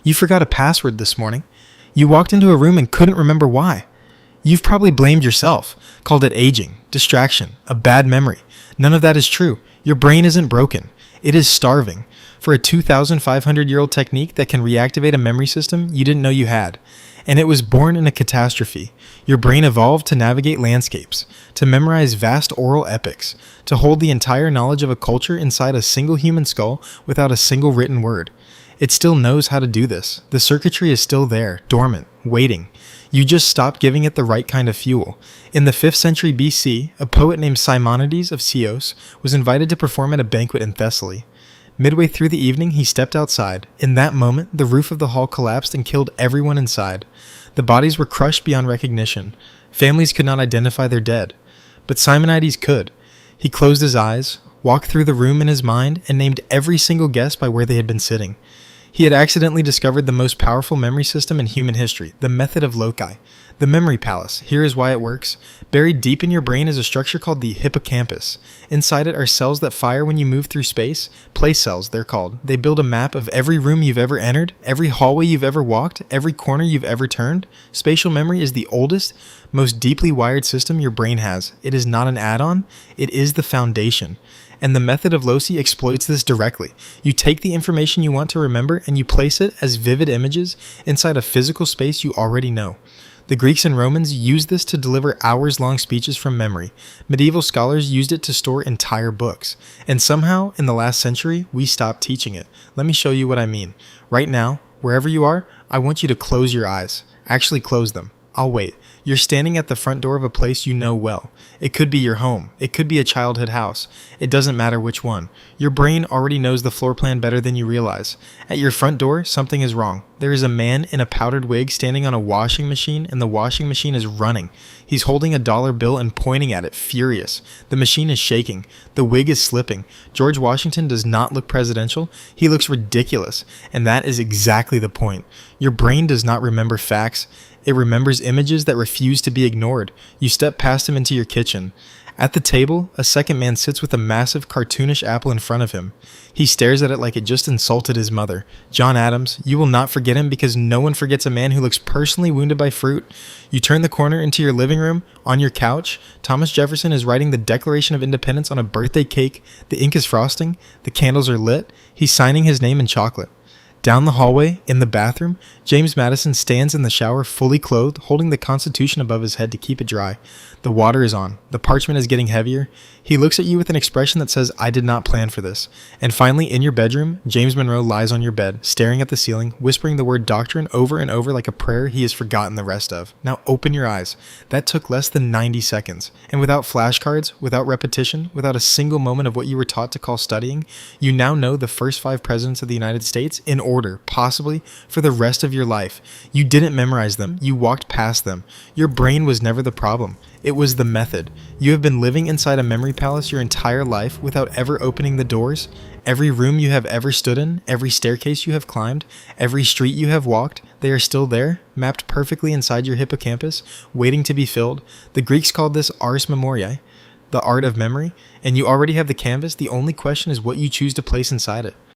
You forgot a password this morning. You walked into a room and couldn't remember why. You've probably blamed yourself, called it aging, distraction, a bad memory. None of that is true. Your brain isn't broken. It is starving for a 2,500-year-old technique that can reactivate a memory system you didn't know you had. And it was born in a catastrophe. Your brain evolved to navigate landscapes, to memorize vast oral epics, to hold the entire knowledge of a culture inside a single human skull without a single written word. It still knows how to do this. The circuitry is still there, dormant, waiting. You just stopped giving it the right kind of fuel. In the 5th century BC, a poet named Simonides of Chios was invited to perform at a banquet in Thessaly. Midway through the evening, he stepped outside. In that moment, the roof of the hall collapsed and killed everyone inside. The bodies were crushed beyond recognition. Families could not identify their dead. But Simonides could. He closed his eyes, walked through the room in his mind, and named every single guest by where they had been sitting. He had accidentally discovered the most powerful memory system in human history, the method of Loci. The memory palace, here is why it works. Buried deep in your brain is a structure called the Hippocampus. Inside it are cells that fire when you move through space. Place cells, they're called. They build a map of every room you've ever entered, every hallway you've ever walked, every corner you've ever turned. Spatial memory is the oldest, most deeply wired system your brain has. It is not an add-on, it is the foundation. And the method of Loci exploits this directly. You take the information you want to remember and you place it as vivid images inside a physical space you already know. The Greeks and Romans used this to deliver hours-long speeches from memory. Medieval scholars used it to store entire books. And somehow, in the last century, we stopped teaching it. Let me show you what I mean. Right now, wherever you are, I want you to close your eyes. Actually close them. I'll wait. You're standing at the front door of a place you know well. It could be your home. It could be a childhood house. It doesn't matter which one. Your brain already knows the floor plan better than you realize. At your front door, something is wrong. There is a man in a powdered wig standing on a washing machine, and the washing machine is running. He's holding a dollar bill and pointing at it, furious. The machine is shaking. The wig is slipping. George Washington does not look presidential. He looks ridiculous. And that is exactly the point. Your brain does not remember facts. It remembers images that refuse to be ignored. You step past him into your kitchen. At the table, a second man sits with a massive cartoonish apple in front of him. He stares at it like it just insulted his mother. John Adams, you will not forget him because no one forgets a man who looks personally wounded by fruit. You turn the corner into your living room. On your couch, Thomas Jefferson is writing the Declaration of Independence on a birthday cake. The ink is frosting. The candles are lit. He's signing his name in chocolate. Down the hallway, in the bathroom, James Madison stands in the shower fully clothed, holding the Constitution above his head to keep it dry. The water is on. The parchment is getting heavier. He looks at you with an expression that says, I did not plan for this. And finally, in your bedroom, James Monroe lies on your bed, staring at the ceiling, whispering the word doctrine over and over like a prayer he has forgotten the rest of. Now open your eyes. That took less than 90 seconds. And without flashcards, without repetition, without a single moment of what you were taught to call studying, you now know the first 5 presidents of the United States in order, possibly for the rest of your life. You didn't memorize them. You walked past them. Your brain was never the problem. It was the method. You have been living inside a memory palace your entire life without ever opening the doors. Every room you have ever stood in, every staircase you have climbed, every street you have walked, they are still there, mapped perfectly inside your hippocampus, waiting to be filled. The Greeks called this Ars Memoriae, the art of memory, and you already have the canvas. The only question is what you choose to place inside it.